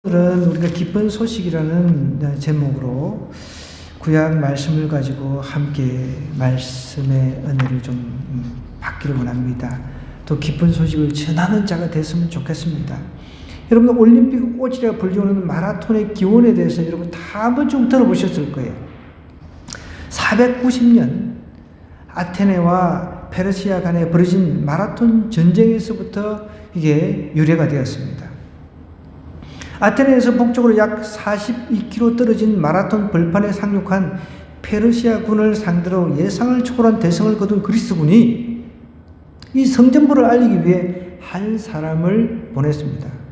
오늘은 우리가 기쁜 소식이라는 제목으로 구약 말씀을 가지고 함께 말씀의 은혜를 좀 받기를 원합니다. 또 기쁜 소식을 전하는 자가 됐으면 좋겠습니다. 여러분, 올림픽 꽃이라 불리우는 마라톤의 기원에 대해서 여러분 다 한 번쯤 들어보셨을 거예요. 490년 아테네와 페르시아 간에 벌어진 마라톤 전쟁에서부터 이게 유래가 되었습니다. 아테네에서 북쪽으로 약 42km 떨어진 마라톤 벌판에 상륙한 페르시아 군을 상대로 예상을 초월한 대성을 거둔 그리스군이 이 성전부를 알리기 위해 한 사람을 보냈습니다.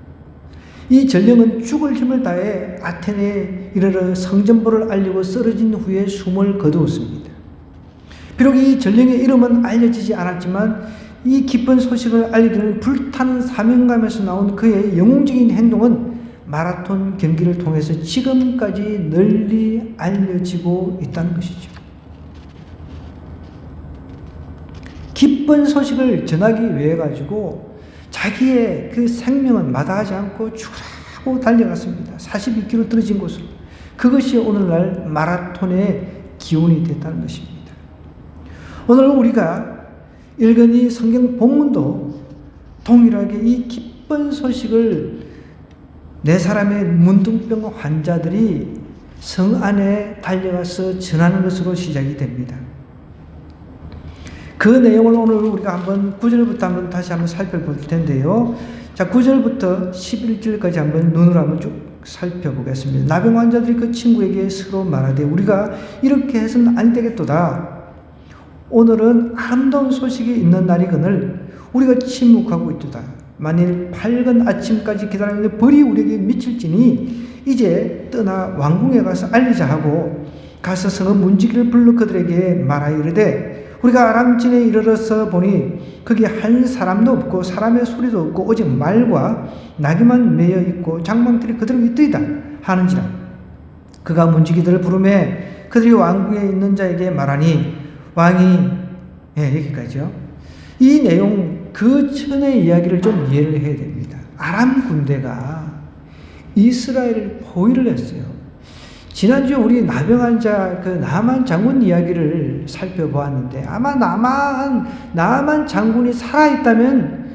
이 전령은 죽을 힘을 다해 아테네에 이르러 성전부를 알리고 쓰러진 후에 숨을 거두었습니다. 비록 이 전령의 이름은 알려지지 않았지만 이 기쁜 소식을 알리려는 불타는 사명감에서 나온 그의 영웅적인 행동은 마라톤 경기를 통해서 지금까지 널리 알려지고 있다는 것이죠. 기쁜 소식을 전하기 위해 가지고 자기의 그 생명은 마다하지 않고 죽으라고 달려갔습니다. 42km 떨어진 곳으로. 그것이 오늘날 마라톤의 기원이 됐다는 것입니다. 오늘 우리가 읽은 이 성경 본문도 동일하게 이 기쁜 소식을 네 사람의 문둥병 환자들이 성 안에 달려가서 전하는 것으로 시작이 됩니다. 그 내용을 오늘 우리가 한번 9절부터 한번 다시 한번 살펴볼 텐데요. 자, 9절부터 11절까지 한번 눈으로 한번 쭉 살펴보겠습니다. 나병 환자들이 그 친구에게 서로 말하되 우리가 이렇게 해서는 안 되겠도다. 오늘은 아름다운 소식이 있는 날이거늘 우리가 침묵하고 있도다. 만일 밝은 아침까지 기다리는데 벌이 우리에게 미칠지니 이제 떠나 왕궁에 가서 알리자 하고 가서 성읍 문지기를 불러 그들에게 말하여 이르되 우리가 아람진에 이르러서 보니 거기 한 사람도 없고 사람의 소리도 없고 오직 말과 나귀만 매여 있고 장망들이 그대로 있더이다 하는지라. 그가 문지기들을 부르매 그들이 왕궁에 있는 자에게 말하니 왕이 여기까지요. 이 내용 그 전의 이야기를 좀 이해를 해야 됩니다. 아람 군대가 이스라엘을 포위를 했어요. 지난주에 우리 나병 자 그 나만 장군 이야기를 살펴보았는데 아마 나만 장군이 살아있다면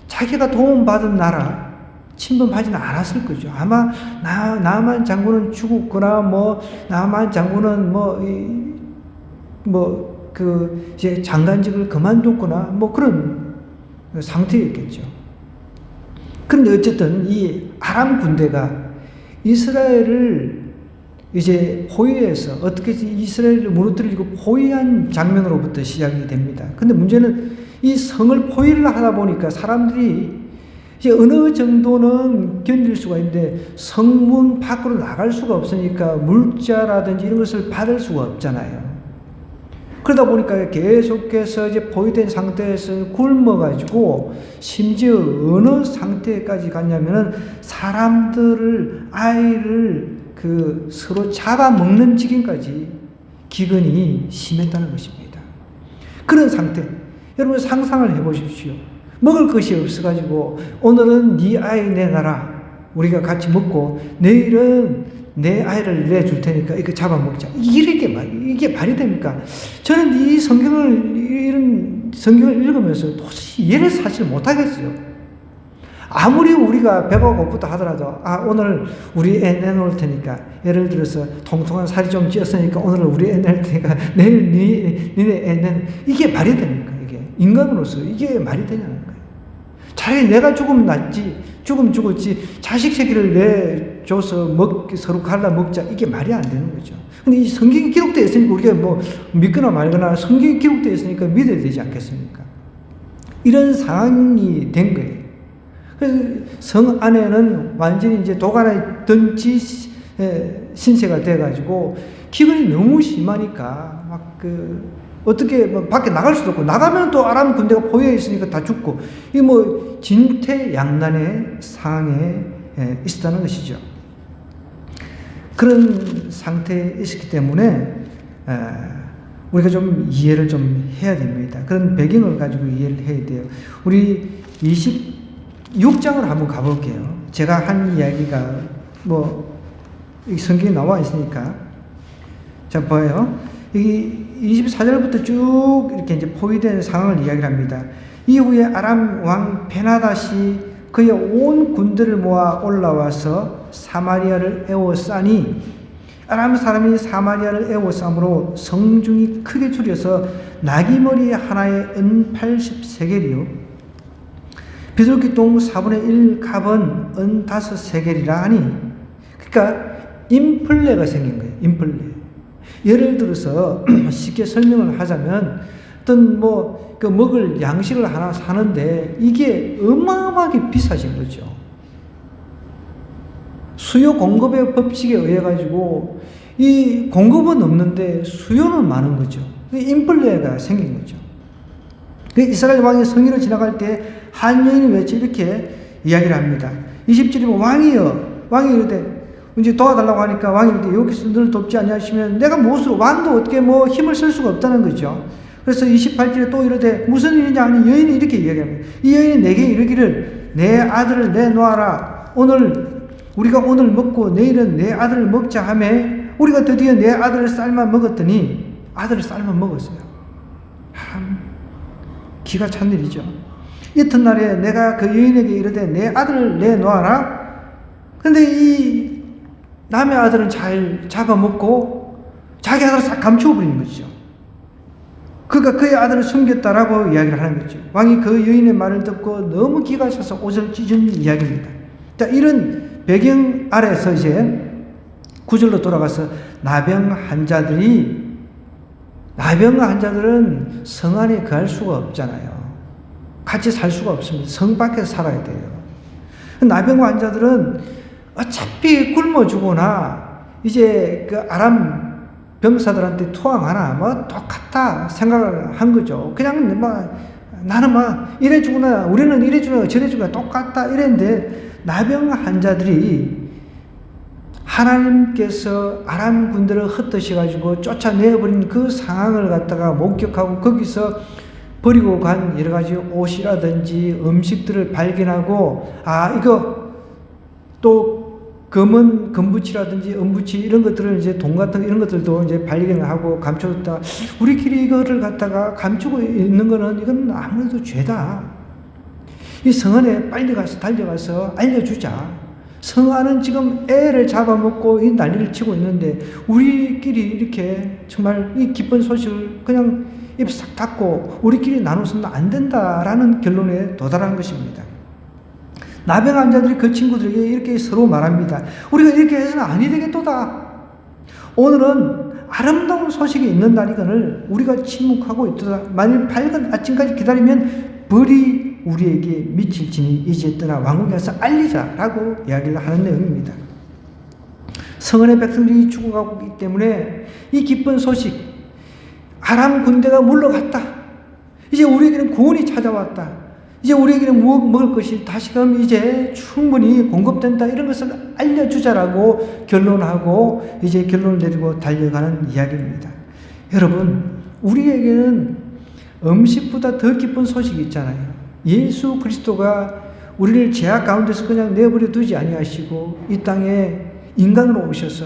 자기가 도움받은 나라 침범하지는 않았을 거죠. 아마 나만 장군은 죽었거나 나만 장군은 이제 장관직을 그만뒀거나 그런 상태였겠죠. 그런데 어쨌든 이 아람 군대가 이스라엘을 이제 포위해서 어떻게 이스라엘을 무너뜨리고 포위한 장면으로부터 시작이 됩니다. 근데 문제는 이 성을 포위를 하다 보니까 사람들이 이제 어느 정도는 견딜 수가 있는데 성문 밖으로 나갈 수가 없으니까 물자라든지 이런 것을 받을 수가 없잖아요. 그러다 보니까 계속해서 이제 포위된 상태에서 굶어가지고 심지어 어느 상태까지 갔냐면은 사람들을, 아이를 서로 잡아먹는 지경까지 기근이 심했다는 것입니다. 그런 상태. 여러분 상상을 해보십시오. 먹을 것이 없어가지고 오늘은 네 아이 내놔라. 우리가 같이 먹고 내일은 내 아이를 내줄 테니까 이거 잡아먹자. 이게 말이 됩니까? 저는 이런 성경을 읽으면서 도저히 이해를 사실 못하겠어요. 아무리 우리가 배가 고프다 하더라도, 오늘 우리 애 내놓을 테니까, 예를 들어서 통통한 살이 좀 찌었으니까 오늘 우리 애 낼 테니까 내일 니네 애 내는, 이게 말이 됩니까? 이게 인간으로서 이게 말이 되냐는 거예요. 차라리 내가 죽으면 낫지, 죽으면 죽었지, 자식 새끼를 내줘서 서로 갈라 먹자, 이게 말이 안 되는 거죠. 근데 이 성경이 기록되어 있으니까 우리가 믿거나 말거나 성경이 기록되어 있으니까 믿어야 되지 않겠습니까? 이런 상황이 된 거예요. 그래서 성 안에는 완전히 이제 도가니 던지 신세가 돼가지고 기근이 너무 심하니까 어떻게 밖에 나갈 수도 없고 나가면 또 아람 군대가 포위해 있으니까 다 죽고 이 진퇴양난의 상황에 있었다는 것이죠. 그런 상태에 있었기 때문에 우리가 좀 이해를 좀 해야 됩니다. 그런 배경을 가지고 이해를 해야 돼요. 우리 26장을 한번 가볼게요. 제가 한 이야기가 이 성경에 나와 있으니까. 자, 봐요. 여기 24절부터 쭉 이렇게 이제 포위된 상황을 이야기를 합니다. 이후에 아람 왕 베나닷이 그의 온 군대를 모아 올라와서 사마리아를 에워싸니 아람 사람이 사마리아를 에워싸므로 성중이 크게 줄여서 나귀머리 하나에 은 80세겔이요 비둘기 똥 4분의 1 갑은 은 5세겔이라 하니, 그러니까 인플레가 생긴 거예요. 인플레. 예를 들어서 쉽게 설명을 하자면 어떤 그 먹을 양식을 하나 사는데 이게 어마어마하게 비싸진 거죠. 수요 공급의 법칙에 의해 가지고 이 공급은 없는데 수요는 많은 거죠. 인플레가 생긴 거죠. 이스라엘 왕이 성리로 지나갈 때 한 여인이 외쳐 이렇게 이야기를 합니다. 20절에 왕이여, 왕이 이르되 이제 도와달라고 하니까 왕이 이르되 여기서 너를 돕지 아니하시면 내가 무엇으로, 왕도 어떻게 힘을 쓸 수가 없다는 거죠. 그래서 28절에 또 이르되 무슨 일이냐 하니 여인이 이렇게 이야기합니다. 이 여인이 내게 이르기를 내 아들을 내놓아라. 우리가 오늘 먹고 내일은 내 아들을 먹자 하매 우리가 드디어 내 아들을 삶아 먹었더니 아들을 삶아 먹었어요. 참 기가 찬 일이죠. 이튿날에 내가 그 여인에게 이르되 내 아들을 내놓아라. 근데 이 남의 아들은 잘 잡아먹고 자기 아들을 싹 감추어버리는 거죠. 그가 그의 아들을 숨겼다라고 이야기를 하는 거죠. 왕이 그 여인의 말을 듣고 너무 기가 차서 옷을 찢은 이야기입니다. 자, 이런 배경 아래서 이제 9절로 돌아가서 나병 환자들은 성 안에 거할 수가 없잖아요. 같이 살 수가 없습니다. 성 밖에서 살아야 돼요. 나병 환자들은 어차피 굶어 죽거나 이제 그 아람 병사들한테 투항하나 똑같다 생각을 한 거죠. 그냥 나는 이래 죽으나 우리는 이래 죽으나 저래 죽으나 똑같다 이랬는데, 나병 환자들이 하나님께서 아람 군대를 흩어셔가지고 쫓아내버린 그 상황을 갖다가 목격하고 거기서 버리고 간 여러 가지 옷이라든지 음식들을 발견하고, 이거 또 검은 금부치라든지 은부치 이런 것들을 이제 돈 같은 이런 것들도 이제 발견을 하고 감춰뒀다. 우리끼리 이거를 갖다가 감추고 있는 거는 이건 아무래도 죄다. 이 성 안에 빨리 가서 달려가서 알려주자. 성 안은 지금 애를 잡아먹고 이 난리를 치고 있는데 우리끼리 이렇게 정말 이 기쁜 소식을 그냥 입 싹 닫고 우리끼리 나눠서는 안 된다라는 결론에 도달한 것입니다. 나병 환자들이 그 친구들에게 이렇게 서로 말합니다. 우리가 이렇게 해서는 아니 되겠도다. 오늘은 아름다운 소식이 있는 날이거늘 우리가 침묵하고 있도다. 만일 밝은 아침까지 기다리면 벌이 우리에게 미칠지니 이제 떠나 왕궁에 가서 알리자라고 이야기를 하는 내용입니다. 성은의 백성들이 죽어가고 있기 때문에 이 기쁜 소식, 아람 군대가 물러갔다. 이제 우리에게는 구원이 찾아왔다. 이제 우리에게는 먹을 것이 다시금 이제 충분히 공급된다. 이런 것을 알려주자라고 결론하고 이제 결론을 내리고 달려가는 이야기입니다. 여러분, 우리에게는 음식보다 더 기쁜 소식이 있잖아요. 예수 그리스도가 우리를 죄악 가운데서 그냥 내버려 두지 아니하시고 이 땅에 인간으로 오셔서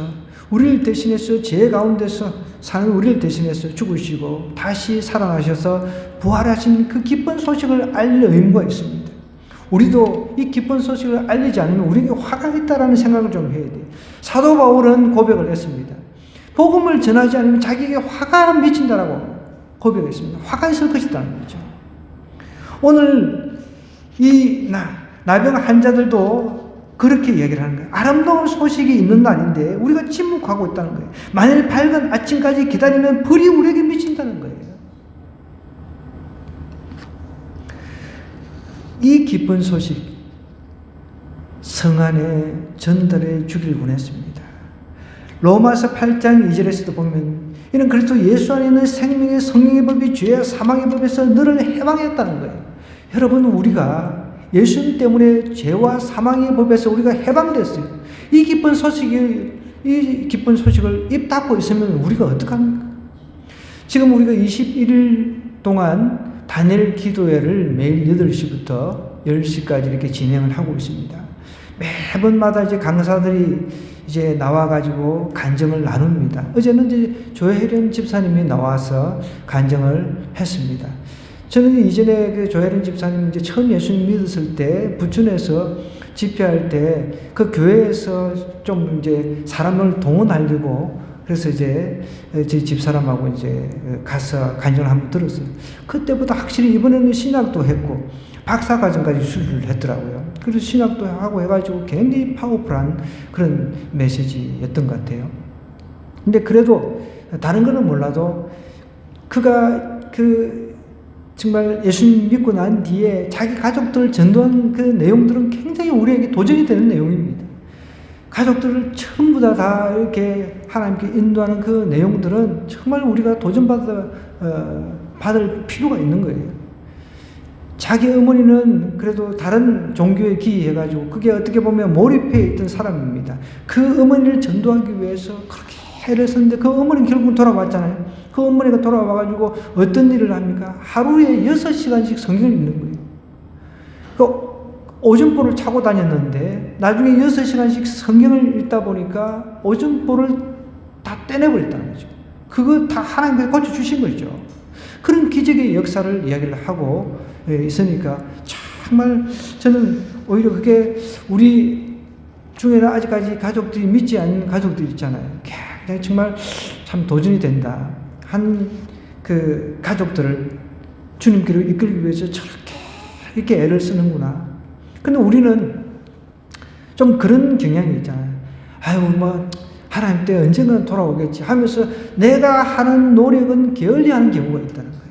우리를 대신해서 죄 가운데서 사는 우리를 대신해서 죽으시고 다시 살아나셔서 부활하신 그 기쁜 소식을 알릴 의무가 있습니다. 우리도 이 기쁜 소식을 알리지 않으면 우리에게 화가 있다라는 생각을 좀 해야 돼요. 사도 바울은 고백을 했습니다. 복음을 전하지 않으면 자기에게 화가 미친다라고 고백했습니다. 화가 있을 것이라는 거죠. 오늘 이 나병 환자들도 그렇게 얘기를 하는 거예요. 아름다운 소식이 있는 날인데 우리가 침묵하고 있다는 거예요. 만일 밝은 아침까지 기다리면 벌이 우리에게 미친다는 거예요. 이 기쁜 소식 성 안에 전달해 주길 원했습니다. 로마서 8장 2절에서도 보면 이는 그리스도 예수 안에 있는 생명의 성령의 법이 죄와 사망의 법에서 너를 해방했다는 거예요. 여러분, 우리가 예수님 때문에 죄와 사망의 법에서 우리가 해방됐어요. 이 기쁜 소식을 입 닫고 있으면 우리가 어떡합니까? 지금 우리가 21일 동안 다니엘 기도회를 매일 8시부터 10시까지 이렇게 진행을 하고 있습니다. 매번마다 이제 강사들이 이제 나와가지고 간증을 나눕니다. 어제는 이제 조혜련 집사님이 나와서 간증을 했습니다. 저는 이전에 그 조혜련 집사님 이제 처음 예수님 믿었을 때 부천에서 집회할 때 그 교회에서 좀 이제 사람을 동원하려고 그래서 이제 제 집사람하고 이제 가서 간증을 한번 들었어요. 그때보다 확실히 이번에는 신학도 했고 박사과정까지 수료를 했더라고요. 그래서 신학도 하고 해가지고 굉장히 파워풀한 그런 메시지였던 것 같아요. 근데 그래도 다른 거는 몰라도 그가 정말 예수님 믿고 난 뒤에 자기 가족들을 전도한 그 내용들은 굉장히 우리에게 도전이 되는 내용입니다. 가족들을 전부 다 이렇게 하나님께 인도하는 그 내용들은 정말 우리가 받을 필요가 있는 거예요. 자기 어머니는 그래도 다른 종교에 기이해가지고 그게 어떻게 보면 몰입해 있던 사람입니다. 그 어머니를 전도하기 위해서 그렇게 애를 썼는데 그 어머니는 결국은 돌아왔잖아요. 그 어머니가 돌아와가지고 어떤 일을 합니까? 하루에 6시간씩 성경을 읽는 거예요. 그 오줌볼을 차고 다녔는데 나중에 6시간씩 성경을 읽다 보니까 오줌볼을 다 떼내버렸다는 거죠. 그거 다 하나님께서 고쳐주신 거죠. 그런 기적의 역사를 이야기를 하고 있으니까 정말 저는 오히려 그게 우리 중에는 아직까지 가족들이 믿지 않는 가족들이 있잖아요. 굉장히 정말 참 도전이 된다. 그 가족들을 주님께로 이끌기 위해서 저렇게 이렇게 애를 쓰는구나. 근데 우리는 좀 그런 경향이 있잖아요. 아유, 하나님 때 언젠가 돌아오겠지 하면서 내가 하는 노력은 게을리하는 경우가 있다는 거예요.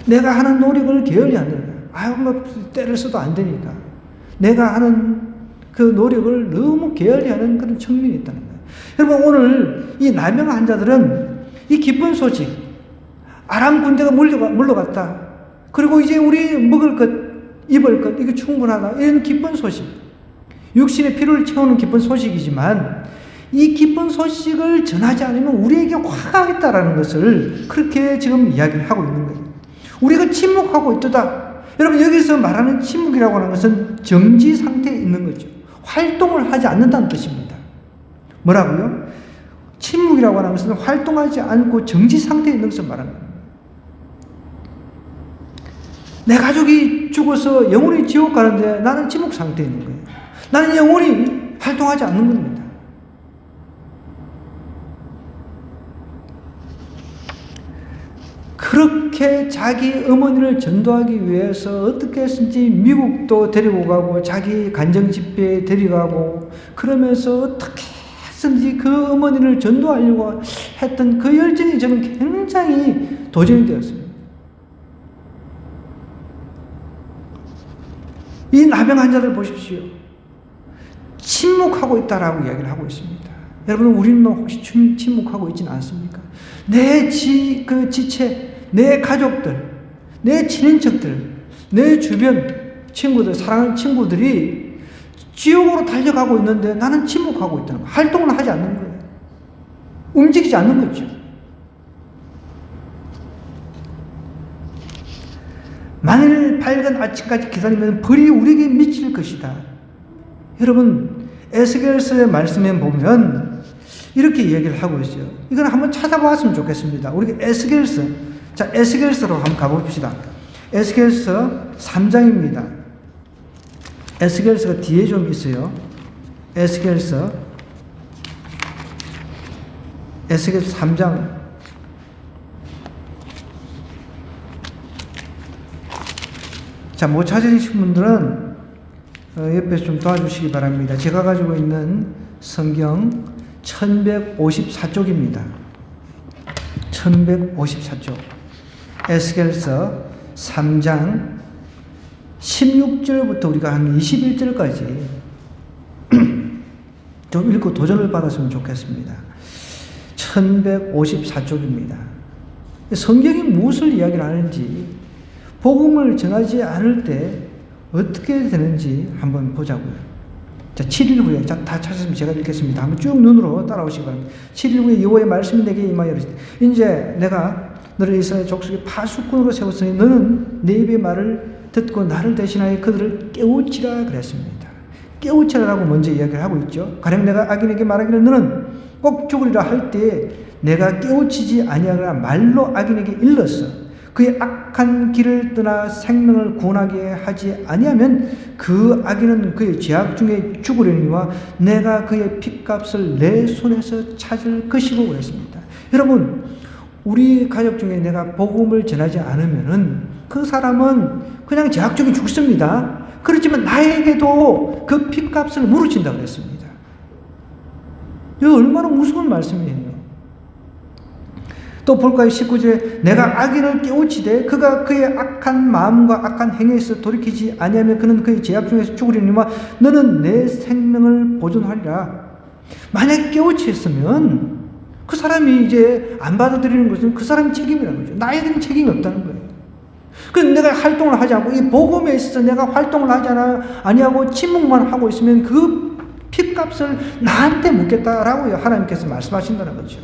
내가 하는 노력을 게을리하는 거예요. 아유, 때를 써도 안 되니까. 내가 하는 그 노력을 너무 게을리하는 그런 측면이 있다는 거예요. 여러분, 오늘 이 나병 환자들은 이 기쁜 소식, 아람 군대가 물러갔다. 그리고 이제 우리 먹을 것, 입을 것, 이게 충분하다. 이런 기쁜 소식. 육신의 피로를 채우는 기쁜 소식이지만 이 기쁜 소식을 전하지 않으면 우리에게 화가 있다라는 것을 그렇게 지금 이야기를 하고 있는 거예요. 우리가 침묵하고 있다. 여러분, 여기서 말하는 침묵이라고 하는 것은 정지 상태에 있는 거죠. 활동을 하지 않는다는 뜻입니다. 뭐라고요? 침묵이라고 하는 것은 활동하지 않고 정지 상태에 있는 것을 말하는 겁니다. 내 가족이 죽어서 영원히 지옥 가는데 나는 침묵 상태에 있는 거예요. 나는 영원히 활동하지 않는 겁니다. 그렇게 자기 어머니를 전도하기 위해서 어떻게 했는지 미국도 데리고 가고 자기 간정 집회에 데려가고 그러면서 어떻게 했는지 그 어머니를 전도하려고 했던 그 열정이 저는 굉장히 도전이 되었습니다. 이 나병 환자들 보십시오. 침묵하고 있다라고 이야기를 하고 있습니다. 여러분, 우리는 혹시 침묵하고 있지는 않습니까? 내 지체, 내 가족들, 내 친인척들, 내 주변 친구들, 사랑하는 친구들이 지옥으로 달려가고 있는데 나는 침묵하고 있다는 거예요. 활동을 하지 않는 거예요. 움직이지 않는 거죠. 만일 밝은 아침까지 기다리면 벌이 우리에게 미칠 것이다. 여러분, 에스겔서의 말씀에 보면 이렇게 얘기를 하고 있어요. 이건 한번 찾아봤으면 좋겠습니다. 우리 에스겔서, 자, 에스겔서로 한번 가봅시다. 에스겔서 3장입니다. 에스겔서가 뒤에 좀 있어요. 에스겔서 3장. 자, 못 찾으신 분들은 옆에서 좀 도와주시기 바랍니다. 제가 가지고 있는 성경 1154쪽입니다. 1154쪽. 에스겔서 3장 16절부터 우리가 한 21절까지 좀 읽고 도전을 받았으면 좋겠습니다. 1154쪽입니다. 성경이 무엇을 이야기를 하는지, 복음을 전하지 않을 때 어떻게 되는지 한번 보자고요. 자, 7일 후에, 자, 다 찾았으면 제가 읽겠습니다. 한번 쭉 눈으로 따라오시기 바랍니다. 7일 후에 여호와의 말씀이 내게 임하여 이르시되, 이제 내가 너를 이스라엘 족속의 파수꾼으로 세웠으니 너는 내 입의 말을 듣고 나를 대신하여 그들을 깨우치라 그랬습니다. 깨우치라고 먼저 이야기를 하고 있죠. 가령 내가 악인에게 말하기를 너는 꼭 죽으리라 할 때에 내가 깨우치지 아니하거나 말로 악인에게 일렀어. 그의 악한 길을 떠나 생명을 구원하게 하지 아니하면 그 악인은 그의 죄악 중에 죽으려니와 내가 그의 핏값을 내 손에서 찾을 것이고 그랬습니다. 여러분, 우리 가족 중에 내가 복음을 전하지 않으면은 그 사람은 그냥 죄악 중에 죽습니다. 그렇지만 나에게도 그 핏값을 물으친다 그랬습니다. 이거 얼마나 무서운 말씀이에요. 또 볼까요? 19절에 내가 악인을 깨우치되 그가 그의 악한 마음과 악한 행위에서 돌이키지 아니하면 그는 그의 죄악 중에서 죽으려니와 너는 내 생명을 보존하리라. 만약에 깨우치했으면 그 사람이 이제 안 받아들이는 것은 그 사람의 책임이라는 거죠. 나에게는 책임이 없다는 거예요. 그래서 내가 활동을 하지 않고 이 복음에 있어서 내가 활동을 하지 아니하고 침묵만 하고 있으면 그 핏값을 나한테 묻겠다라고 하나님께서 말씀하신다는 거죠.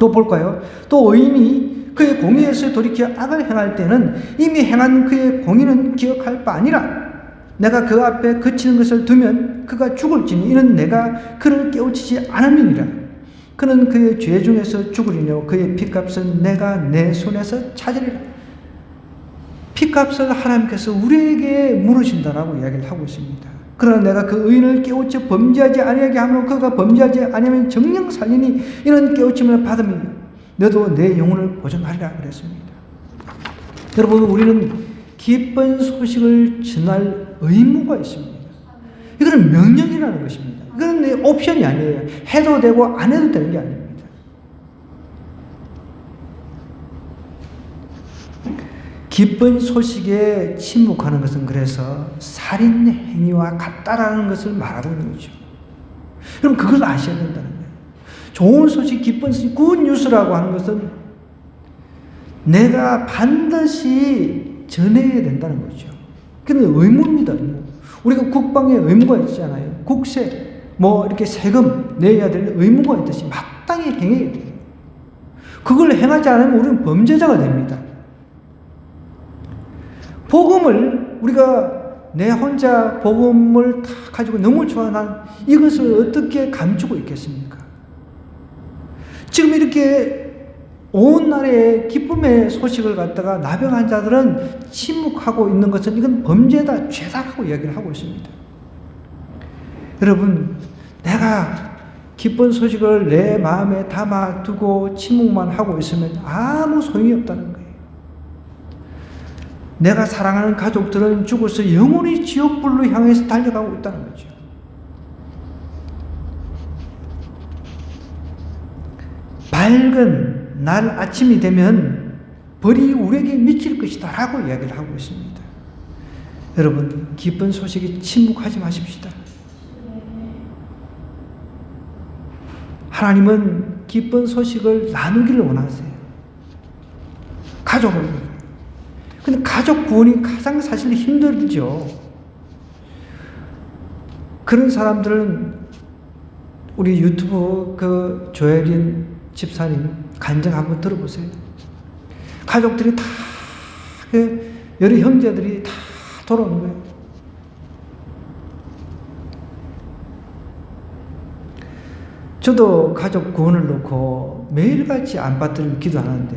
또 볼까요? 또 의인이 그의 공의에서 돌이켜 악을 행할 때는 이미 행한 그의 공의는 기억할 바 아니라 내가 그 앞에 그치는 것을 두면 그가 죽을지니 이는 내가 그를 깨우치지 않음이니라. 그는 그의 죄 중에서 죽으리뇨 그의 핏값은 내가 내 손에서 찾으리라. 핏값을 하나님께서 우리에게 물으신다라고 이야기를 하고 있습니다. 그러나 내가 그 의인을 깨우쳐 범죄하지 아니하게 하므로 그가 범죄하지 아니하면 정령 살리니 이는 깨우침을 받으며 너도 내 영혼을 보존하리라 그랬습니다. 여러분, 우리는 기쁜 소식을 전할 의무가 있습니다. 이거는 명령이라는 것입니다. 이거는 옵션이 아니에요. 해도 되고 안 해도 되는 게 아닙니다. 기쁜 소식에 침묵하는 것은 그래서 살인 행위와 같다라는 것을 말하고 있는 거죠. 그럼 그걸 아셔야 된다는 거예요. 좋은 소식, 기쁜 소식, 굿 뉴스라고 하는 것은 내가 반드시 전해야 된다는 거죠. 근데 의무입니다, 의무. 우리가 국방에 의무가 있잖아요. 국세, 이렇게 세금 내야 될 의무가 있듯이 마땅히 행해야 돼요. 그걸 행하지 않으면 우리는 범죄자가 됩니다. 복음을 우리가 내 혼자 복음을 다 가지고 너무 좋아하는 이것을 어떻게 감추고 있겠습니까? 지금 이렇게 온 나라에 기쁨의 소식을 갖다가 나병한 자들은 침묵하고 있는 것은 이건 범죄다, 죄다라고 이야기를 하고 있습니다. 여러분, 내가 기쁜 소식을 내 마음에 담아두고 침묵만 하고 있으면 아무 소용이 없다는 거예요. 내가 사랑하는 가족들은 죽어서 영원히 지옥불로 향해서 달려가고 있다는 거죠. 밝은 날 아침이 되면 벌이 우리에게 미칠 것이다 라고 이야기를 하고 있습니다. 여러분, 기쁜 소식에 침묵하지 마십시다. 하나님은 기쁜 소식을 나누기를 원하세요. 가족을. 근데 가족 구원이 가장 사실 힘들죠. 그런 사람들은 우리 유튜브 그 조혜린 집사님 간증 한번 들어보세요. 가족들이 다, 여러 형제들이 다 돌아오는 거예요. 저도 가족 구원을 놓고 매일같이 안팎을 기도하는데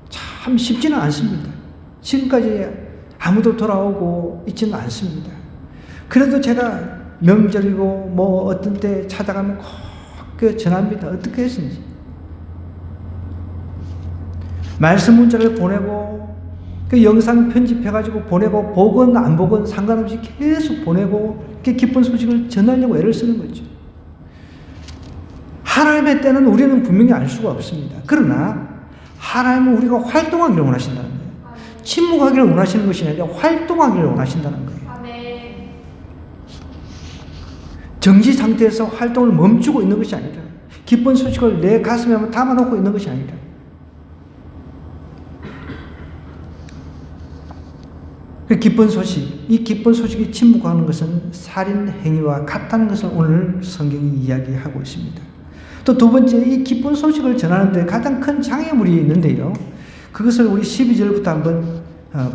참 쉽지는 않습니다. 지금까지 아무도 돌아오고 있지는 않습니다. 그래도 제가 명절이고 어떤 때 찾아가면 꼭 전합니다. 어떻게 했는지. 말씀 문자를 보내고 그 영상 편집해가지고 보내고 보건 안 보건 상관없이 계속 보내고 그 기쁜 소식을 전하려고 애를 쓰는 거죠. 하나님의 때는 우리는 분명히 알 수가 없습니다. 그러나 하나님은 우리가 활동하기를 원하신다는 거예요. 침묵하기를 원하시는 것이 아니라 활동하기를 원하신다는 거예요. 정지 상태에서 활동을 멈추고 있는 것이 아니라 기쁜 소식을 내 가슴에 담아놓고 있는 것이 아니라 기쁜 소식, 이 기쁜 소식이 침묵하는 것은 살인 행위와 같다는 것을 오늘 성경이 이야기하고 있습니다. 또 두 번째, 이 기쁜 소식을 전하는데 가장 큰 장애물이 있는데요. 그것을 우리 12절부터 한번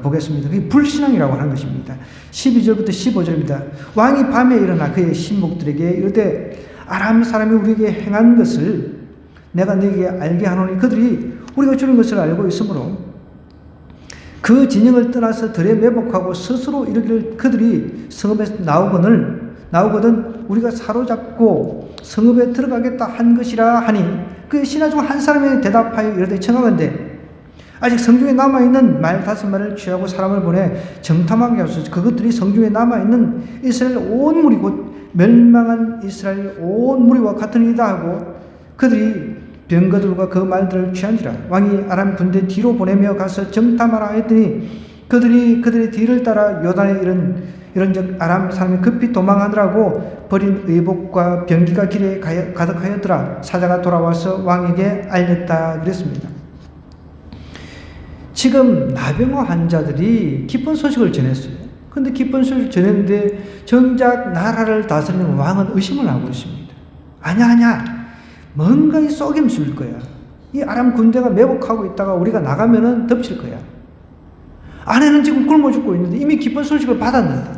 보겠습니다. 그게 불신앙이라고 하는 것입니다. 12절부터 15절입니다. 왕이 밤에 일어나 그의 신복들에게 이르되 아람 사람이 우리에게 행한 것을 내가 너에게 알게 하노니 그들이 우리가 죽은 것을 알고 있으므로 그 진영을 떠나서 들에 매복하고 스스로 이르기를 그들이 성읍에서 나오거든 우리가 사로잡고 성읍에 들어가겠다 한 것이라 하니 그 신하 중 한 사람이 대답하여 이르되 청하건대 아직 성중에 남아있는 말 5마리를 취하고 사람을 보내 정탐하게 하소서. 그것들이 성중에 남아있는 이스라엘 온 무리 곧 멸망한 이스라엘 온 무리와 같으니이다 하고 그들이 병거들과 그 말들을 취한지라. 왕이 아람 군대 뒤로 보내며 가서 정탐하라 했더니 그들이 그들의 뒤를 따라 요단에 이런즉 아람 사람이 급히 도망하느라고 버린 의복과 병기가 길에 가득하였더라. 사자가 돌아와서 왕에게 알렸다 그랬습니다. 지금 나병화 환자들이 기쁜 소식을 전했어요. 그런데 기쁜 소식을 전했는데 정작 나라를 다스리는 왕은 의심을 하고 있습니다. 아니야. 뭔가 이 속임수일 거야. 이 아람 군대가 매복하고 있다가 우리가 나가면은 덮칠 거야. 아내는 지금 굶어 죽고 있는데 이미 기쁜 소식을 받았는데.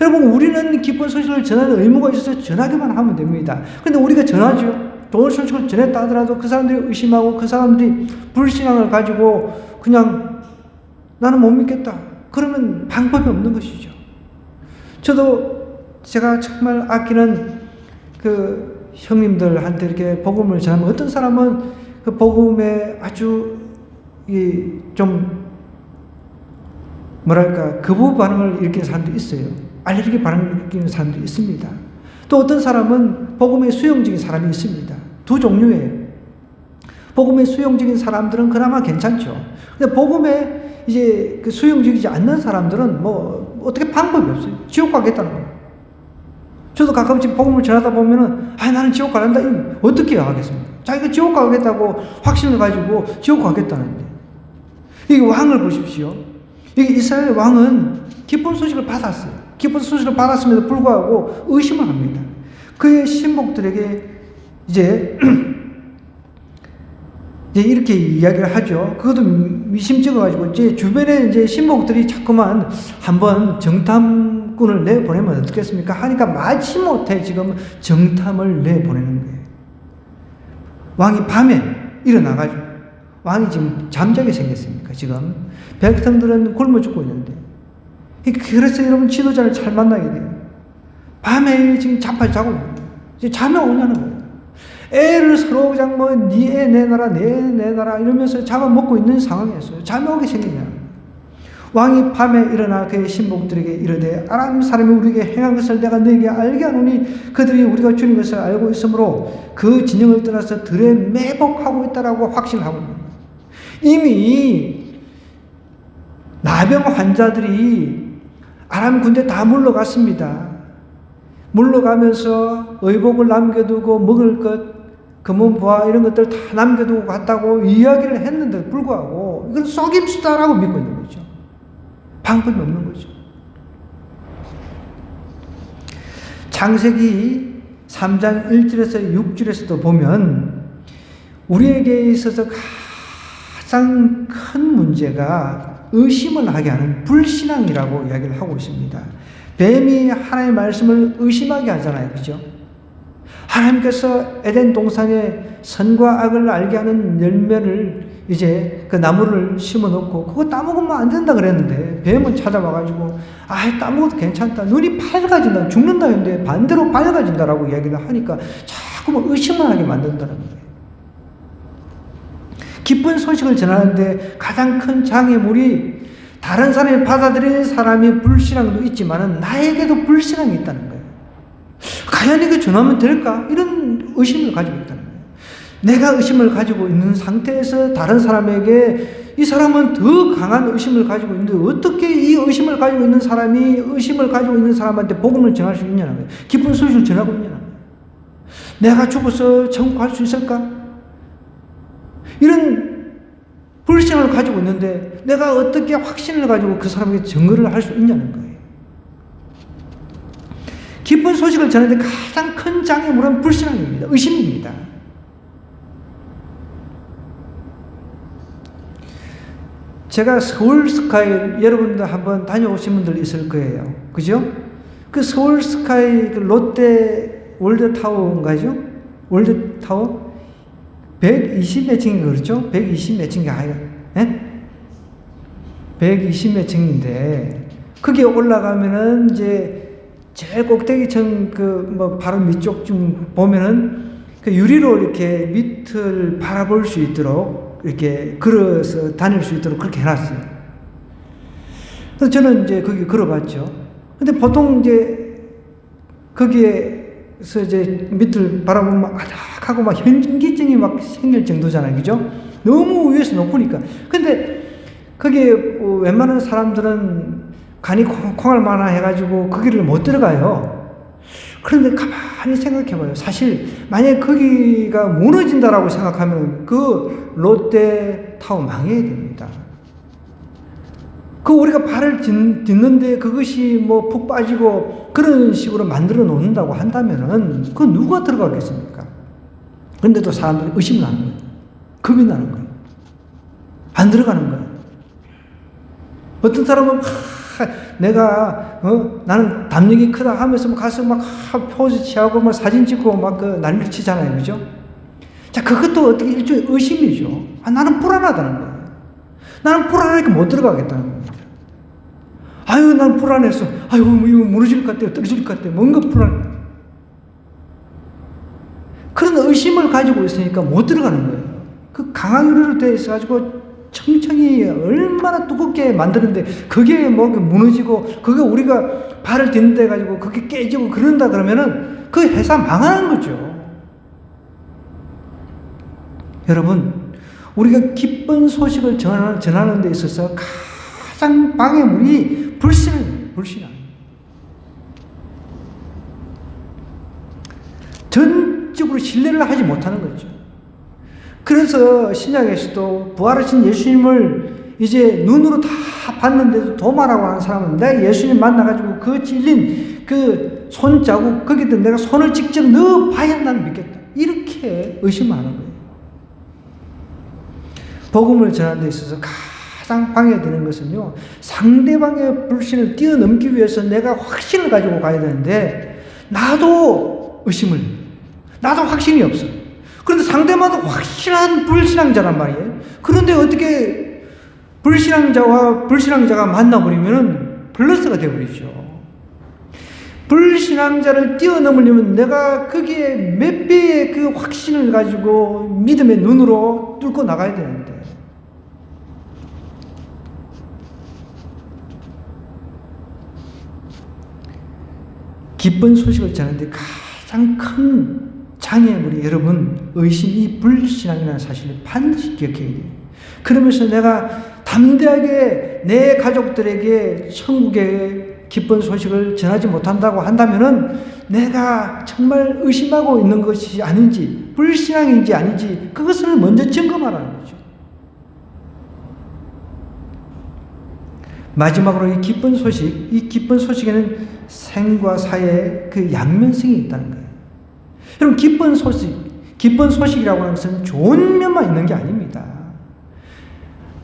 여러분, 우리는 기쁜 소식을 전하는 의무가 있어서 전하기만 하면 됩니다. 그런데 우리가 전하죠. 좋은 소식을 전했다 하더라도 그 사람들이 의심하고 그 사람들이 불신앙을 가지고 그냥 나는 못 믿겠다. 그러면 방법이 없는 것이죠. 제가 정말 아끼는 그 형님들한테 이렇게 복음을 전하면 어떤 사람은 그 복음에 아주 좀 거부 반응을 일으키는 사람도 있어요. 알레르기 반응을 일으키는 사람도 있습니다. 또 어떤 사람은 복음에 수용적인 사람이 있습니다. 두 종류예요. 복음에 수용적인 사람들은 그나마 괜찮죠. 근데 복음에 이제 그 수용적이지 않는 사람들은 뭐 어떻게 방법이 없어요. 지옥 가겠다는 거예요. 저도 가끔씩 복음을 전하다 보면은 나는 지옥 가란다. 어떻게 하겠습니까? 자기가 지옥 가겠다고 확신을 가지고 지옥 가겠다는데. 이게 왕을 보십시오. 이게 이스라엘 왕은 기쁜 소식을 받았어요. 기쁜 소식을 받았음에도 불구하고 의심을 합니다. 그의 신복들에게 이제 이렇게 이야기를 하죠. 그것도 미심쩍어가지고 제 주변에 이제 신복들이 자꾸만 한번 정탐꾼을 내보내면 어떻겠습니까? 하니까 마지못해 지금 정탐을 내보내는 거예요. 왕이 밤에 일어나가지고 왕이 지금 잠자게 생겼습니까? 지금 백성들은 굶어 죽고 있는데. 그래서 여러분 지도자를 잘 만나게 돼요. 밤에 지금 자빠져 자고 있는 거예요. 잠이 오냐는 거예요. 애를 서로 그냥 네 애 내놔라 내 애 내놔라 이러면서 잡아먹고 있는 상황이었어요. 잠이 오게 생기냐. 왕이 밤에 일어나 그의 신복들에게 이르되 아람 사람이 우리에게 행한 것을 내가 너에게 알게 하노니 그들이 우리가 죽인 것을 알고 있으므로 그 진영을 떠나서 들에 매복하고 있다라고 확신하고 있는 거예요. 이미 나병 환자들이 아람 군대 다 물러갔습니다. 물러가면서 의복을 남겨두고 먹을 것, 금은보화 이런 것들 다 남겨두고 갔다고 이야기를 했는데 불구하고 이건 속임수다라고 믿고 있는 거죠. 방법이 없는 거죠. 창세기 3장 1절에서 6절에서도 보면 우리에게 있어서 가장 큰 문제가 의심을 하게 하는 불신앙이라고 이야기를 하고 있습니다. 뱀이 하나님의 말씀을 의심하게 하잖아요. 그죠? 하나님께서 에덴 동산에 선과 악을 알게 하는 열매를 이제 그 나무를 심어 놓고 그거 따먹으면 안 된다 그랬는데 뱀은 찾아와가지고 따먹어도 괜찮다. 눈이 밝아진다. 죽는다 했는데 반대로 밝아진다라고 이야기를 하니까 자꾸 의심을 하게 만든다는 거예요. 기쁜 소식을 전하는데 가장 큰 장애물이 다른 사람이 받아들이는 사람의 불신앙도 있지만 나에게도 불신앙이 있다는 거예요. 과연 이거 전하면 될까? 이런 의심을 가지고 있다는 거예요. 내가 의심을 가지고 있는 상태에서 다른 사람에게 이 사람은 더 강한 의심을 가지고 있는데 어떻게 이 의심을 가지고 있는 사람이 의심을 가지고 있는 사람한테 복음을 전할 수 있냐는 거예요. 기쁜 소식을 전하고 있냐는 거예요. 내가 죽어서 천국 갈 수 있을까? 이런 불신을 가지고 있는데 내가 어떻게 확신을 가지고 그 사람에게 증거를 할 수 있냐는 거예요. 기쁜 소식을 전하는데 가장 큰 장애물은 불신앙입니다. 의심입니다. 제가 서울 스카이 여러분들 한번 다녀오신 분들 있을 거예요. 그죠? 그 서울 스카이 그 롯데 월드타워인가죠? 월드타워? 120몇 층인가 그렇죠? 120몇 층이 아니라, 예? 120몇 층인데, 거기에 올라가면은 이제 제일 꼭대기층 바로 밑쪽 좀 보면은 그 유리로 이렇게 밑을 바라볼 수 있도록 이렇게 걸어서 다닐 수 있도록 그렇게 해놨어요. 그래서 저는 이제 거기 걸어봤죠. 근데 보통 이제 거기에서 이제 밑을 바라보면 막 아닥하고 막 현기증이 막 생길 정도잖아요. 그죠? 너무 위에서 높으니까. 근데 거기에 웬만한 사람들은 간이 콩알 만화 해가지고 거기를 못 들어가요. 그런데 가만히 생각해봐요. 사실 만약에 거기가 무너진다라고 생각하면 그 롯데타워 망해야 됩니다. 그 우리가 발을 딛는데 그것이 뭐 푹 빠지고 그런 식으로 만들어 놓는다고 한다면은 그 누가 들어가겠습니까? 그런데도 사람들이 의심을 하는 거예요. 겁이 나는 거예요. 안 들어가는 거예요. 어떤 사람은 내가 나는 담력이 크다 하면서 가서 막 포즈 취하고 막 사진 찍고 막 난리를 치잖아요. 그죠? 자, 그것도 어떻게 일종의 의심이죠. 나는 불안하다는 거예요. 나는 불안하니까 못 들어가겠다는 겁니다. 아유, 난 불안해서, 아유, 이거 무너질 것 같아요. 떨어질 것 같아요. 뭔가 불안해. 그런 의심을 가지고 있으니까 못 들어가는 거예요. 그 강한 유리로 되어 있어가지고 청청이 얼마나 두껍게 만드는데 그게 뭐 무너지고 그게 우리가 발을 딛는데 가지고 그게 깨지고 그런다 그러면은 그 회사 망하는 거죠. 여러분, 우리가 기쁜 소식을 전하는 데 있어서 가장 방해물이 불신앙. 전적으로 신뢰를 하지 못하는 거죠. 그래서 신약에서도 부활하신 예수님을 이제 눈으로 다 봤는데도 도마라고 하는 사람은 내가 예수님 만나가지고 그 찔린 그 손자국 거기다 내가 손을 직접 넣어봐야 나는 믿겠다. 이렇게 의심하는 거예요. 복음을 전하는 데 있어서 가장 방해되는 것은요, 상대방의 불신을 뛰어넘기 위해서 내가 확신을 가지고 가야 되는데 나도 의심을 해요. 나도 확신이 없어. 그런데 상대마다 확실한 불신앙자란 말이에요. 그런데 어떻게 불신앙자가 만나버리면 플러스가 되어버리죠. 불신앙자를 뛰어넘으려면 내가 거기에 몇 배의 그 확신을 가지고 믿음의 눈으로 뚫고 나가야 되는데, 기쁜 소식을 전하는데 가장 큰 장애물이 여러분, 의심이 불신앙이라는 사실을 반드시 기억해야 돼요. 그러면서 내가 담대하게 내 가족들에게 천국의 기쁜 소식을 전하지 못한다고 한다면은 내가 정말 의심하고 있는 것이 아닌지, 불신앙인지 아닌지 그것을 먼저 점검하라는 거죠. 마지막으로 이 기쁜 소식에는 생과 사의 그 양면성이 있다는 거예요. 여러분, 기쁜 소식이라고 하는 것은 좋은 면만 있는 게 아닙니다.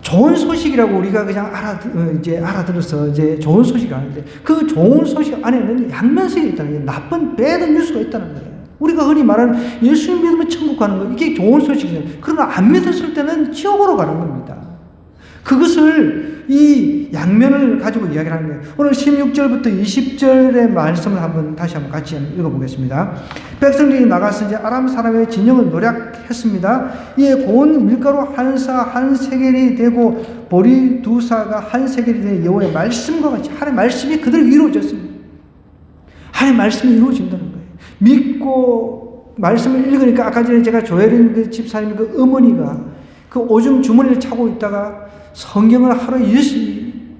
좋은 소식이라고 우리가 그냥 알아들어서 이제 좋은 소식이 아닌데, 그 좋은 소식 안에는 양면성이 있다는 거예요. 나쁜 배드 뉴스가 있다는 거예요. 우리가 흔히 말하는 예수님 믿으면 천국 가는 거, 이게 좋은 소식이에요. 그러나 안 믿었을 때는 지옥으로 가는 겁니다. 그것을 이 양면을 가지고 이야기를 하는 거예요. 오늘 16절부터 20절의 말씀을 다시 한번 같이 읽어보겠습니다. 백성들이 나가서 이제 아람 사람의 진영을 노략했습니다. 이에 고운 밀가루 한 사 한 세겔이 되고 보리 두 사가 한 세겔이 되는 여호와의 말씀과 같이 하나님의 말씀이 그대로 이루어졌습니다. 하나님의 말씀이 이루어진다는 거예요. 믿고 말씀을 읽으니까 아까 전에 제가 조혜린 그 집사님 그 어머니가 그 오줌 주머니를 차고 있다가 성경을 하루에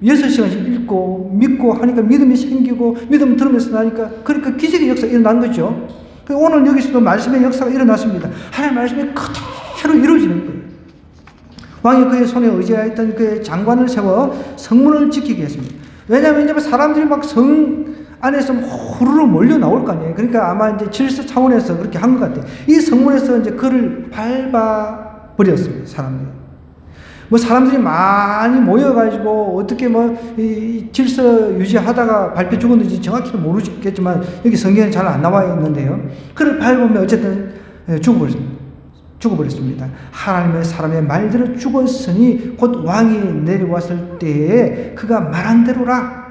6시간씩 읽고 믿고 하니까 믿음이 생기고 믿음 들으면서 나니까 그러니까 기적의 역사가 일어난 거죠. 오늘 여기서도 말씀의 역사가 일어났습니다. 하나님의 말씀이 그대로 이루어지는 거예요. 왕이 그의 손에 의지하였던 그의 장관을 세워 성문을 지키게 했습니다. 왜냐하면 사람들이 막 성 안에서 후루룩 몰려 나올 거 아니에요. 그러니까 아마 이제 질서 차원에서 그렇게 한 것 같아요. 이 성문에서 이제 그를 밟아 버렸습니다. 사람들이. 뭐 사람들이 많이 모여가지고 어떻게 이 질서 유지하다가 밟혀 죽었는지 정확히는 모르겠지만 여기 성경에 잘 안 나와 있는데요. 그를 밟으면 어쨌든 죽어버렸습니다. 하나님의 사람의 말대로 죽었으니 곧 왕이 내려왔을 때에 그가 말한 대로라.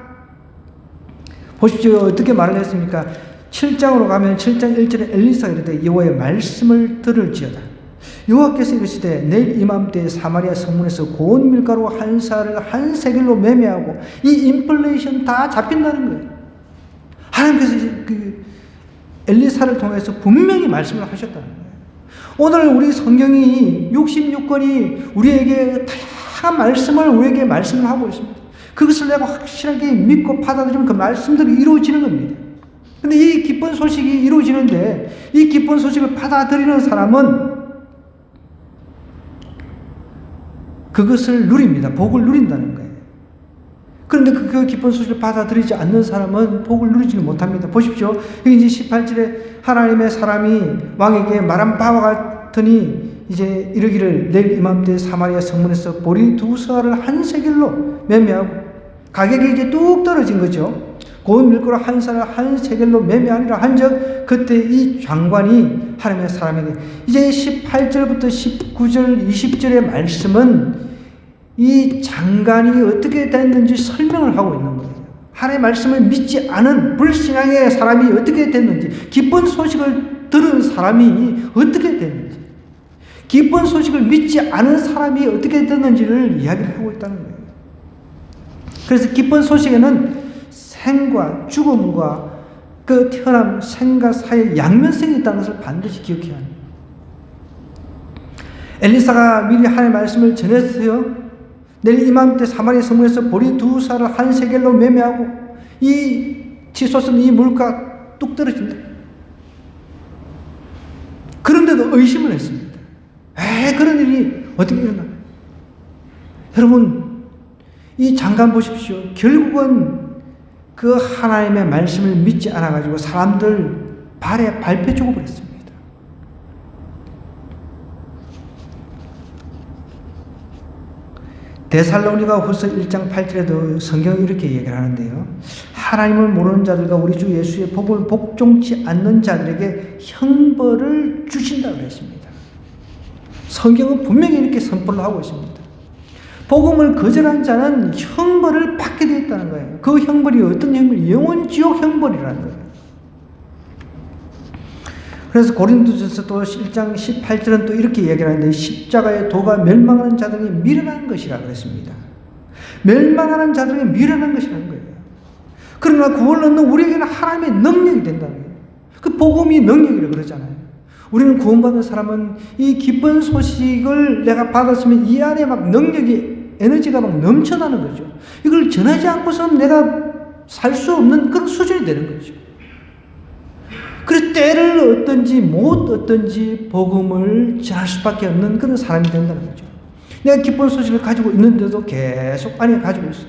보십시오. 어떻게 말을 했습니까? 7장으로 가면 7장 1절에 엘리사가 이르되 여호와의 말씀을 들을지어다. 여호와께서 이르시되 내일 이맘때에 사마리아 성문에서 고운 밀가루 한 쌀을 한 세겔로 매매하고 이 인플레이션 다 잡힌다는 거예요. 하나님께서 그 엘리사를 통해서 분명히 말씀을 하셨다는 거예요. 오늘 우리 성경이 66권이 우리에게 다양한 말씀을 우리에게 말씀을 하고 있습니다. 그것을 내가 확실하게 믿고 받아들이면 그 말씀들이 이루어지는 겁니다. 근데 이 기쁜 소식이 이루어지는데 이 기쁜 소식을 받아들이는 사람은 그것을 누립니다. 복을 누린다는 거예요. 그런데 그 기쁜 소식을 받아들이지 않는 사람은 복을 누리지는 못합니다. 보십시오. 여기 이제 18절에 하나님의 사람이 왕에게 말한 바와 같으니 이제 이르기를 내일 이맘때 사마리아 성문에서 보리 2쌀을 한 세겔로 매매하고 가격이 이제 뚝 떨어진 거죠. 고운 밀가루 한 쌀을 한 세겔로 매매하리라 한적 그때 이 장관이 하나님의 사람에게 이제 18절부터 19절 20절의 말씀은 이 장관이 어떻게 됐는지 설명을 하고 있는 거예요. 하나님의 말씀을 믿지 않은 불신앙의 사람이 어떻게 됐는지, 기쁜 소식을 들은 사람이 어떻게 됐는지, 기쁜 소식을 믿지 않은 사람이 어떻게 됐는지를 이야기를 하고 있다는 거예요. 그래서 기쁜 소식에는 생과 죽음과 그 태어남, 생과 사이에 양면성이 있다는 것을 반드시 기억해야 합니다. 엘리사가 미리 하나님의 말씀을 전했어요. 내일 이맘때 사마리아 성문에서 보리 2쌀을 한 세겔로 매매하고 이 치솟은 이 물가 뚝 떨어진다. 그런데도 의심을 했습니다. 그런 일이 어떻게 일어나? 여러분, 이 장관 보십시오. 결국은 그 하나님의 말씀을 믿지 않아가지고 사람들 발에 밟혀 죽어버렸습니다. 데살로니가 후서 1장 8절에도 성경이 이렇게 얘기를 하는데요. 하나님을 모르는 자들과 우리 주 예수의 복을 복종치 않는 자들에게 형벌을 주신다고 했습니다. 성경은 분명히 이렇게 선포를 하고 있습니다. 복음을 거절한 자는 형벌을 받게 되어 있다는 거예요. 그 형벌이 어떤 형벌이? 영원 지옥 형벌이라는 거예요. 그래서 고린도전서 또 1장 18절은 또 이렇게 얘기를 하는데 십자가의 도가 멸망하는 자들에게 미련한 것이라 그랬습니다. 멸망하는 자들에게 미련한 것이라는 거예요. 그러나 구원을 얻는 우리에게는 하나님의 능력이 된다는 거예요. 그 복음이 능력이라고 그러잖아요. 우리는 구원받은 사람은 이 기쁜 소식을 내가 받았으면 이 안에 막 능력이, 에너지가 막 넘쳐나는 거죠. 이걸 전하지 않고서는 내가 살 수 없는 그런 수준이 되는 거죠. 그래서 때를 얻든지 못 얻든지 복음을 전할 수밖에 없는 그런 사람이 된다는 거죠. 내가 기쁜 소식을 가지고 있는데도 계속 안에 가지고 있어요.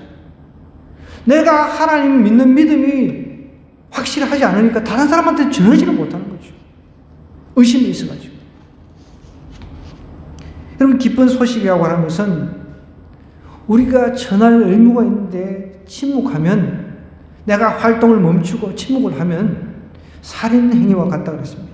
내가 하나님 믿는 믿음이 확실하지 않으니까 다른 사람한테 전하지를 못하는 거죠. 의심이 있어가지고. 여러분, 기쁜 소식이라고 하는 것은 우리가 전할 의무가 있는데 침묵하면, 내가 활동을 멈추고 침묵을 하면 살인 행위와 같다 그랬습니다.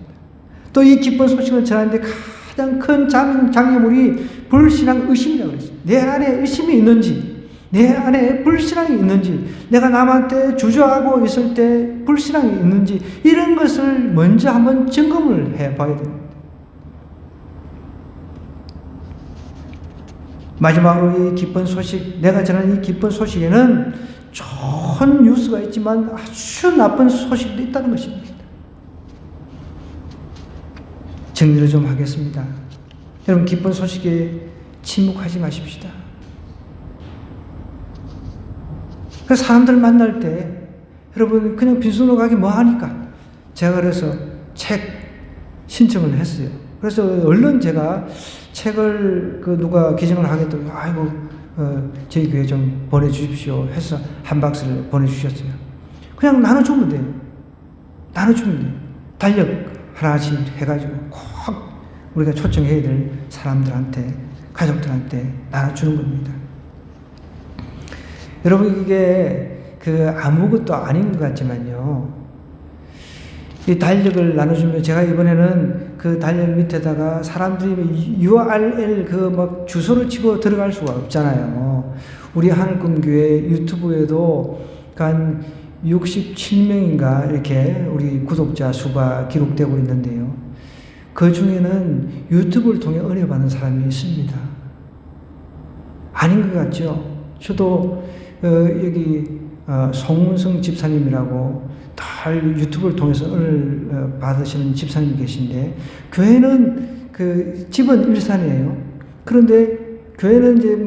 또 이 기쁜 소식을 전하는데 가장 큰 장애물이 불신앙 의심이라고 그랬습니다. 내 안에 의심이 있는지, 내 안에 불신앙이 있는지, 내가 남한테 주저하고 있을 때 불신앙이 있는지, 이런 것을 먼저 한번 점검을 해봐야 됩니다. 마지막으로 이 기쁜 소식, 내가 전하는 이 기쁜 소식에는 좋은 뉴스가 있지만 아주 나쁜 소식도 있다는 것입니다. 정리를 좀 하겠습니다. 여러분, 기쁜 소식에 침묵하지 마십시다. 그래서 사람들 만날 때 여러분 그냥 빈손으로 가기 뭐하니까 제가 그래서 책 신청을 했어요. 그래서 얼른 제가 책을 누가 기증을 하겠다고 아이고 저희 교회 좀 보내주십시오 해서 한 박스를 보내주셨어요. 그냥 나눠주면 돼요. 나눠주면 돼요. 달력 하나씩 해가지고 꼭 우리가 초청해야 될 사람들한테 가족들한테 나눠주는 겁니다. 여러분, 이게 아무것도 아닌 것 같지만요. 이 달력을 나눠주면 제가 이번에는 그 달력 밑에다가 사람들이 URL 막 주소를 치고 들어갈 수가 없잖아요. 우리 하늘꿈교회 유튜브에도 한 67명인가 이렇게 우리 구독자 수가 기록되고 있는데요. 그 중에는 유튜브를 통해 은혜 받는 사람이 있습니다. 아닌 것 같죠? 저도 여기 송은성 집사님이라고 늘 유튜브를 통해서 은혜를 받으시는 집사님이 계신데, 교회는 집은 일산이에요. 그런데 교회는 이제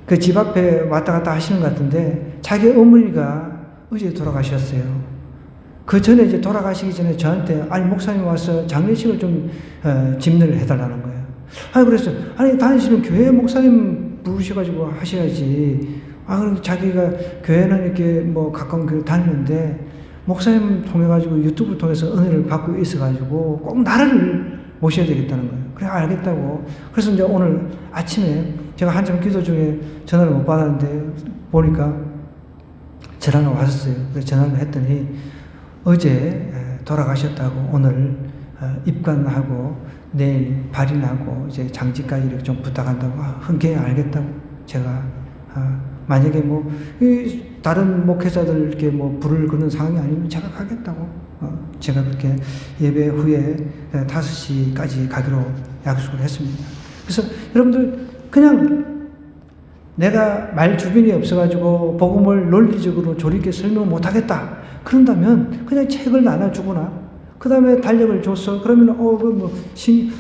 그 집 앞에 왔다 갔다 하시는 것 같은데, 자기 어머니가 어제 돌아가셨어요. 그 전에 이제 돌아가시기 전에 저한테, 아니, 목사님 와서 장례식을 좀 집례를 해달라는 거예요. 아니, 그랬어요. 아니, 다니시면 교회 목사님 부르셔가지고 하셔야지. 그럼 자기가 교회는 이렇게 가까운 교회 다니는데, 목사님 통해가지고 유튜브 통해서 은혜를 받고 있어가지고 꼭 나를 모셔야 되겠다는 거예요. 그래, 알겠다고. 그래서 이제 오늘 아침에 제가 한참 기도 중에 전화를 못 받았는데, 보니까 전화가 왔었어요. 그래서 전화를 했더니, 어제 돌아가셨다고, 오늘 입관하고 내일 발인하고 이제 장지까지 이렇게 좀 부탁한다고. 흔쾌히 알겠다고. 제가 만약에 다른 목회자들 이렇게 불을 끄는 상황이 아니면 제가 가겠다고. 제가 그렇게 예배 후에 5시까지 가기로 약속을 했습니다. 그래서 여러분들, 그냥 내가 말 주변이 없어가지고 복음을 논리적으로 조리있게 설명 못하겠다 그런다면 그냥 책을 나눠주거나, 그 다음에 달력을 줬어. 그러면 혹시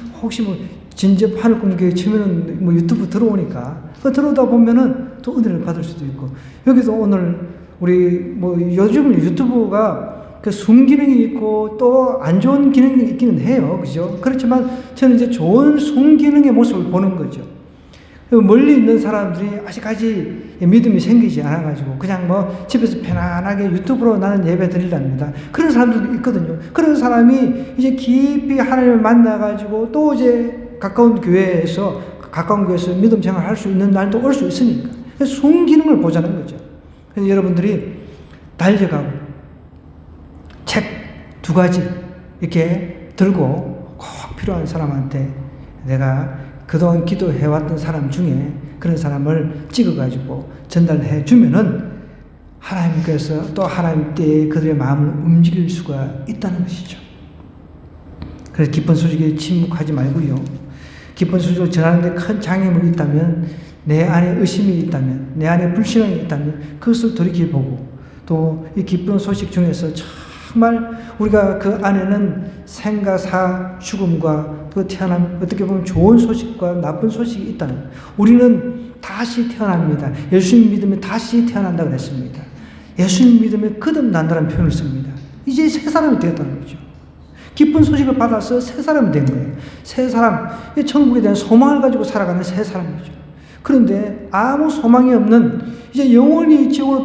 진접 하늘꿈교회 치면은 유튜브 들어오니까 들어오다 보면은 또 은혜를 받을 수도 있고, 여기서 오늘 우리 요즘 유튜브가 순기능이 있고 또 안 좋은 기능이 있기는 해요. 그죠? 그렇지만 저는 이제 좋은 순기능의 모습을 보는 거죠. 멀리 있는 사람들이 아직까지 믿음이 생기지 않아가지고 그냥 집에서 편안하게 유튜브로 나는 예배 드리랍니다. 그런 사람들도 있거든요. 그런 사람이 이제 깊이 하나님을 만나가지고 또 이제 가까운 교회에서 믿음 생활 할 수 있는 날도 올 수 있으니까. 그래서 순기능을 보자는 거죠. 그래서 여러분들이 달력하고 책 2가지 이렇게 들고 꼭 필요한 사람한테, 내가 그동안 기도해왔던 사람 중에 그런 사람을 찍어가지고 전달해 주면은 하나님께서 또 하나님 때에 그들의 마음을 움직일 수가 있다는 것이죠. 그래서 기쁜 소식에 침묵하지 말고요. 기쁜 소식을 전하는데 큰 장애물이 있다면, 내 안에 의심이 있다면, 내 안에 불신앙이 있다면 그것을 돌이켜보고, 또 이 기쁜 소식 중에서 정말 우리가 그 안에는 생과 사, 죽음과 그 태어남, 어떻게 보면 좋은 소식과 나쁜 소식이 있다는, 우리는 다시 태어납니다. 예수님 믿으면 다시 태어난다고 그랬습니다. 예수님 믿으면 거듭난다는 표현을 씁니다. 이제 새 사람이 되었다는 거죠. 기쁜 소식을 받아서 새 사람이 된 거예요. 새 사람, 천국에 대한 소망을 가지고 살아가는 새 사람이죠. 그런데 아무 소망이 없는, 이제 영원히 지옥으로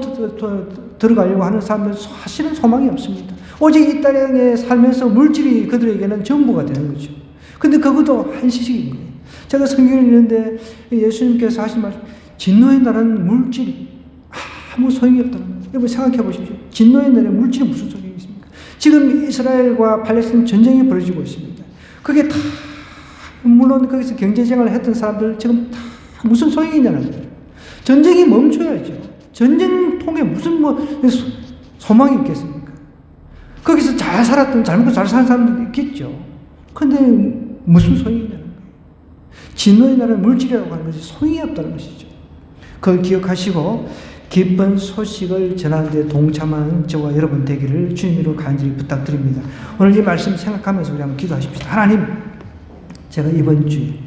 들어가려고 하는 사람들은 사실은 소망이 없습니다. 오직 이 땅에 살면서 물질이 그들에게는 전부가 되는 거죠. 근데 그것도 한시식인 거예요. 제가 성경을 읽는데 예수님께서 하신 말씀, 진노의 날은 물질 아무 소용이 없다는 거예요. 여러분 생각해 보십시오. 진노의 날에 물질이 무슨 소용이 있습니까? 지금 이스라엘과 팔레스타인 전쟁이 벌어지고 있습니다. 그게 다, 물론 거기서 경제생활을 했던 사람들 지금 다 무슨 소용이 있냐는 거예요. 전쟁이 멈춰야죠. 전쟁통에 무슨 소망이 있겠습니까? 거기서 잘 살았던, 잘 먹고 잘 사는 사람들도 있겠죠. 근데 무슨 소용이 있냐는 거예요. 진노의 날은 물질이라고 하는 것이 소용이 없다는 것이죠. 그걸 기억하시고 기쁜 소식을 전하는 데 동참하는 저와 여러분 되기를 주님으로 간절히 부탁드립니다. 오늘 이 말씀 생각하면서 우리 한번 기도하십시다. 하나님, 제가 이번 주에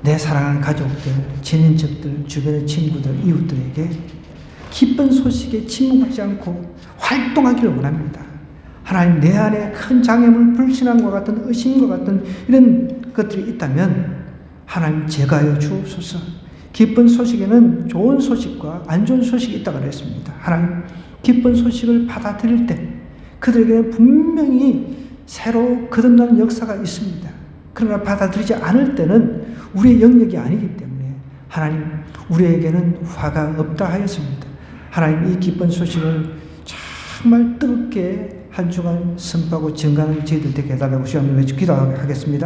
내 사랑하는 가족들, 친인척들, 주변의 친구들, 이웃들에게 기쁜 소식에 침묵하지 않고 활동하기를 원합니다. 하나님, 내 안에 큰 장애물, 불신앙과 같은 의심과 같은 이런 것들이 있다면 하나님 제가여 주옵소서. 기쁜 소식에는 좋은 소식과 안 좋은 소식이 있다고 그랬습니다. 하나님, 기쁜 소식을 받아들일 때 그들에게는 분명히 새로 거듭나는 역사가 있습니다. 그러나 받아들이지 않을 때는 우리의 영역이 아니기 때문에 하나님 우리에게는 화가 없다 하였습니다. 하나님 이 기쁜 소식을 정말 뜨겁게 한 주간 선포하고 증가하는 저희들 되게 해달라고 주여 한번 기도하겠습니다.